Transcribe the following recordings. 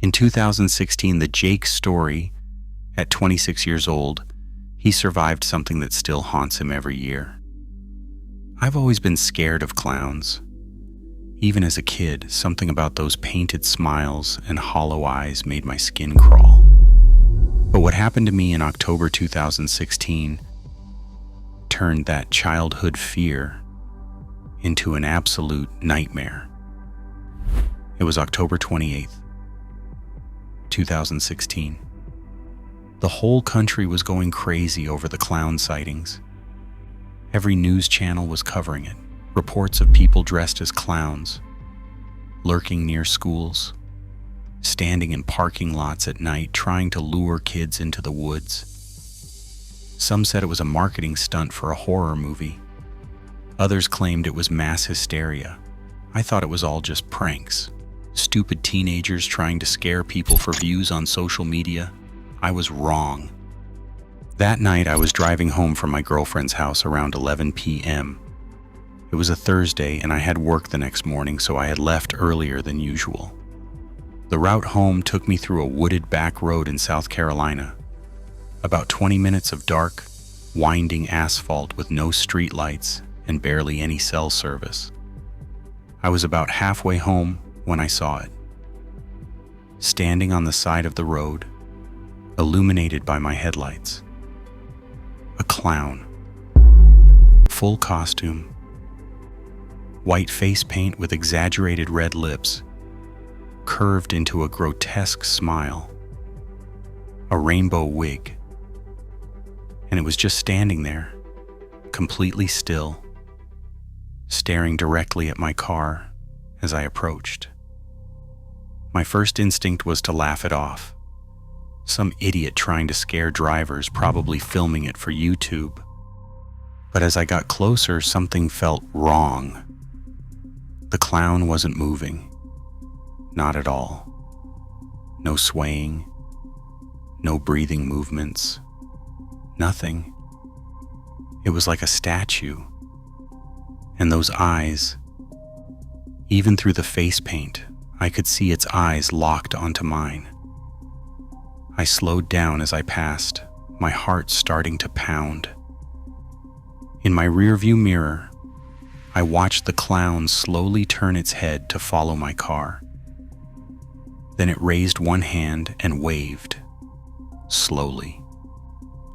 In 2016, the Jake story, at 26 years old, he survived something that still haunts him every year. I've always been scared of clowns. Even as a kid, something about those painted smiles and hollow eyes made my skin crawl. But what happened to me in October 2016 turned that childhood fear into an absolute nightmare. It was October 28th, 2016. The whole country was going crazy over the clown sightings. Every news channel was covering it. Reports of people dressed as clowns, lurking near schools, standing in parking lots at night trying to lure kids into the woods. Some said it was a marketing stunt for a horror movie. Others claimed it was mass hysteria. I thought it was all just pranks. Stupid teenagers trying to scare people for views on social media. I was wrong. That night I was driving home from my girlfriend's house around 11 p.m. It was a Thursday and I had work the next morning, so I had left earlier than usual. The route home took me through a wooded back road in South Carolina. About 20 minutes of dark, winding asphalt with no street lights and barely any cell service. I was about halfway home when I saw it. Standing on the side of the road, illuminated by my headlights. A clown. Full costume. White face paint with exaggerated red lips, curved into a grotesque smile. A rainbow wig. And it was just standing there, completely still, staring directly at my car as I approached. My first instinct was to laugh it off. Some idiot trying to scare drivers, probably filming it for YouTube. But as I got closer, something felt wrong. The clown wasn't moving. Not at all. No swaying. No breathing movements. Nothing. It was like a statue. And those eyes, even through the face paint, I could see its eyes locked onto mine. I slowed down as I passed, my heart starting to pound. In my rearview mirror, I watched the clown slowly turn its head to follow my car. Then it raised one hand and waved, slowly,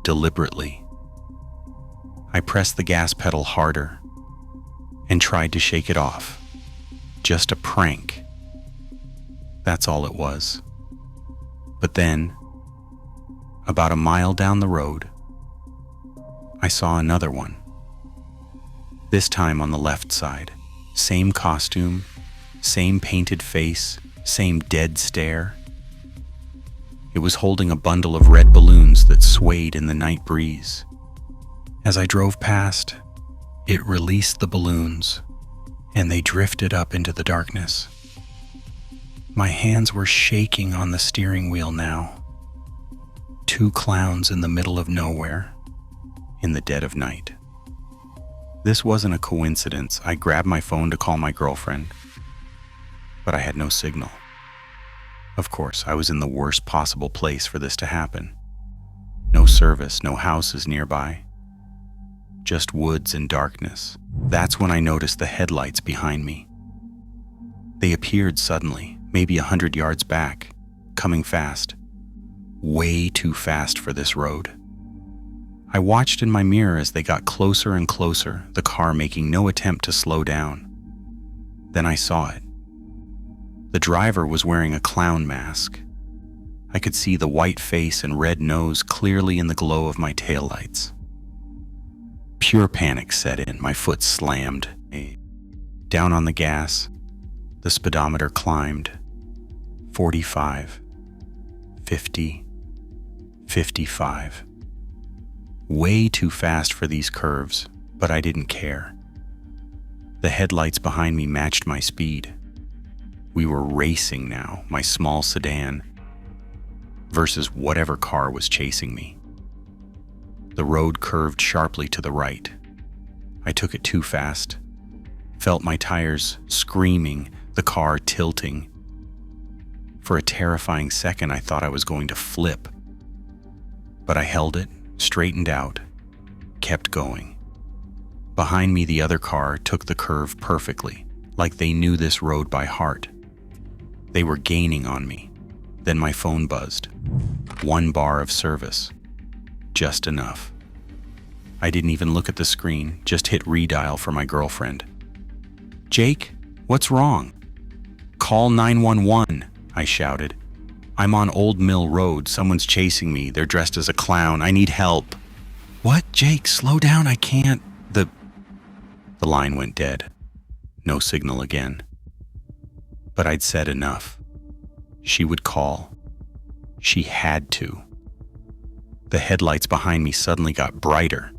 deliberately. I pressed the gas pedal harder and tried to shake it off. Just a prank. That's all it was. But then, about a mile down the road, I saw another one. This time on the left side. Same costume, same painted face, same dead stare. It was holding a bundle of red balloons that swayed in the night breeze. As I drove past, it released the balloons, and they drifted up into the darkness. My hands were shaking on the steering wheel now. Two clowns in the middle of nowhere, in the dead of night. This wasn't a coincidence. I grabbed my phone to call my girlfriend, but I had no signal. Of course, I was in the worst possible place for this to happen. No service, no houses nearby. Just woods and darkness. That's when I noticed the headlights behind me. They appeared suddenly, maybe 100 yards back, coming fast. Way too fast for this road. I watched in my mirror as they got closer and closer, the car making no attempt to slow down. Then I saw it. The driver was wearing a clown mask. I could see the white face and red nose clearly in the glow of my taillights. Pure panic set in, my foot slammed. Down on the gas, the speedometer climbed. 45, 50, 55. Way too fast for these curves, but I didn't care. The headlights behind me matched my speed. We were racing now, my small sedan, versus whatever car was chasing me. The road curved sharply to the right. I took it too fast, felt my tires screaming, the car tilting. For a terrifying second, I thought I was going to flip. But I held it, straightened out, kept going. Behind me, the other car took the curve perfectly, like they knew this road by heart. They were gaining on me. Then my phone buzzed. 1 bar of service. Just enough. I didn't even look at the screen, just hit redial for my girlfriend. "Jake, what's wrong?" "Call 911, I shouted. "I'm on Old Mill Road. Someone's chasing me. They're dressed as a clown. I need help." "What, Jake? Slow down. I can't." The line went dead. No signal again. But I'd said enough. She would call. She had to. The headlights behind me suddenly got brighter.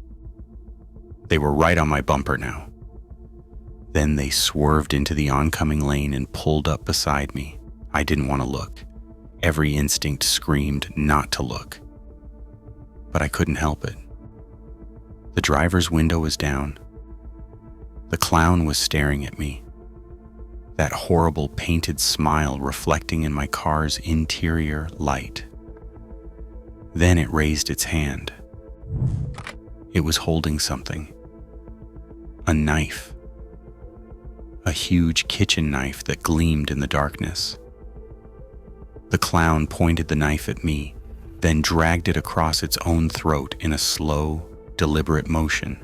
They were right on my bumper now. Then they swerved into the oncoming lane and pulled up beside me. I didn't want to look. Every instinct screamed not to look. But I couldn't help it. The driver's window was down. The clown was staring at me. That horrible painted smile reflecting in my car's interior light. Then it raised its hand. It was holding something. A knife. A huge kitchen knife that gleamed in the darkness. The clown pointed the knife at me, then dragged it across its own throat in a slow, deliberate motion.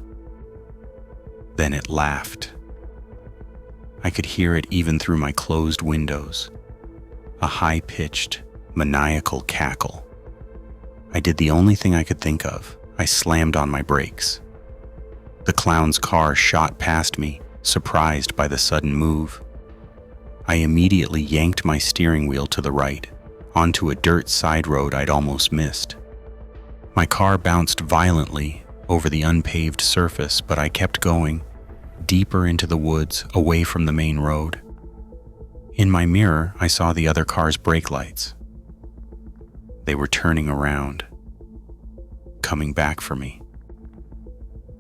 Then it laughed. I could hear it even through my closed windows. A high-pitched, maniacal cackle. I did the only thing I could think of. I slammed on my brakes. The clown's car shot past me, surprised by the sudden move. I immediately yanked my steering wheel to the right, onto a dirt side road I'd almost missed. My car bounced violently over the unpaved surface, but I kept going, deeper into the woods, away from the main road. In my mirror, I saw the other car's brake lights. They were turning around, coming back for me.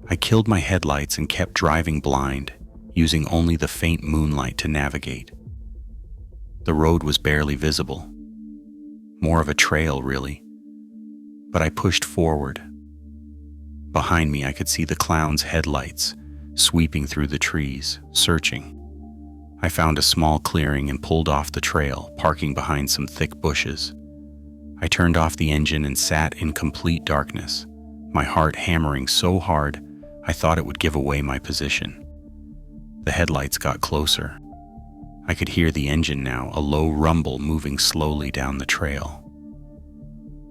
I killed my headlights and kept driving blind, using only the faint moonlight to navigate. The road was barely visible. More of a trail, really. But I pushed forward. Behind me, I could see the clown's headlights sweeping through the trees, searching. I found a small clearing and pulled off the trail, parking behind some thick bushes. I turned off the engine and sat in complete darkness, my heart hammering so hard I thought it would give away my position. The headlights got closer. I could hear the engine now, a low rumble moving slowly down the trail.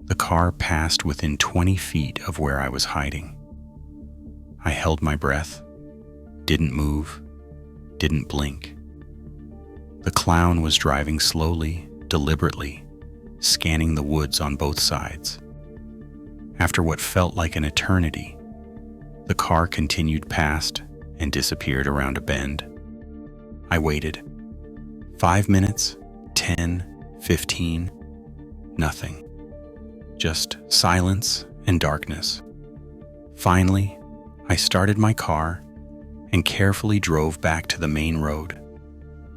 The car passed within 20 feet of where I was hiding. I held my breath, didn't move, didn't blink. The clown was driving slowly, deliberately, scanning the woods on both sides. After what felt like an eternity, the car continued past and disappeared around a bend. I waited. 5 minutes, 10, 15, nothing. Just silence and darkness. Finally, I started my car and carefully drove back to the main road.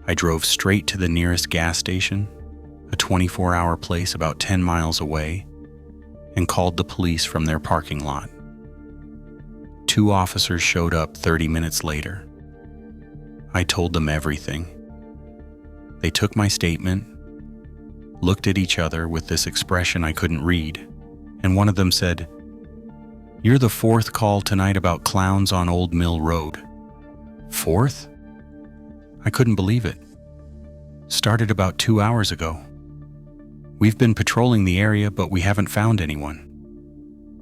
I drove straight to the nearest gas station, a 24-hour place about 10 miles away, and called the police from their parking lot. 2 officers showed up 30 minutes later. I told them everything. They took my statement, looked at each other with this expression I couldn't read, and one of them said, "You're the 4th call tonight about clowns on Old Mill Road." 4th? I couldn't believe it. Started about 2 hours ago. We've been patrolling the area, but we haven't found anyone.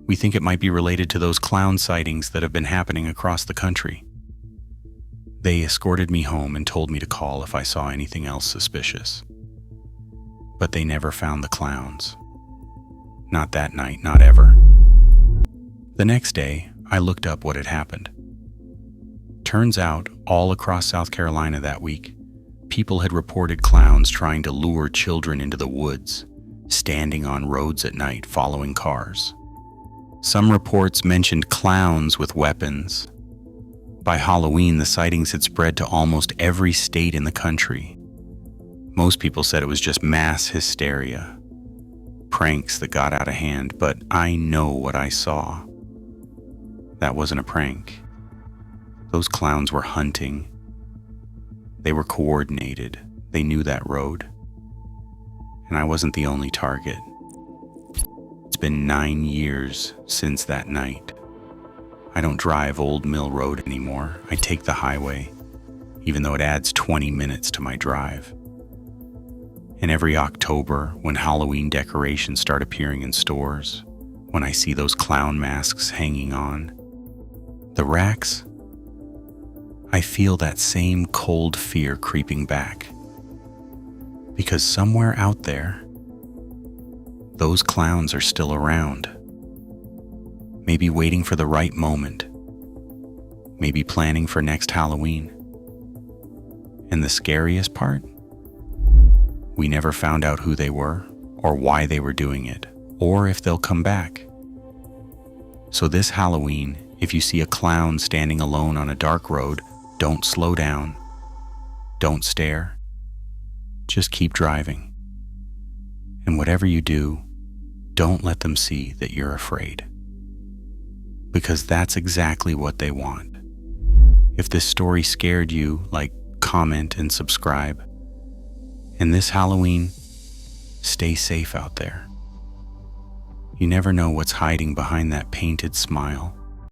We think it might be related to those clown sightings that have been happening across the country. They escorted me home and told me to call if I saw anything else suspicious. But they never found the clowns. Not that night, not ever. The next day, I looked up what had happened. Turns out, all across South Carolina that week, people had reported clowns trying to lure children into the woods, standing on roads at night following cars. Some reports mentioned clowns with weapons. By Halloween, the sightings had spread to almost every state in the country. Most people said it was just mass hysteria, pranks that got out of hand, but I know what I saw. That wasn't a prank. Those clowns were hunting. They were coordinated. They knew that road. And I wasn't the only target. It's been 9 years since that night. I don't drive Old Mill Road anymore. I take the highway, even though it adds 20 minutes to my drive. And every October, when Halloween decorations start appearing in stores, when I see those clown masks hanging on the racks, I feel that same cold fear creeping back. Because somewhere out there, those clowns are still around. Maybe waiting for the right moment. Maybe planning for next Halloween. And the scariest part? We never found out who they were, or why they were doing it, or if they'll come back. So this Halloween, if you see a clown standing alone on a dark road, don't slow down. Don't stare. Just keep driving. And whatever you do, don't let them see that you're afraid. Because that's exactly what they want. If this story scared you, comment and subscribe. And this Halloween, stay safe out there. You never know what's hiding behind that painted smile.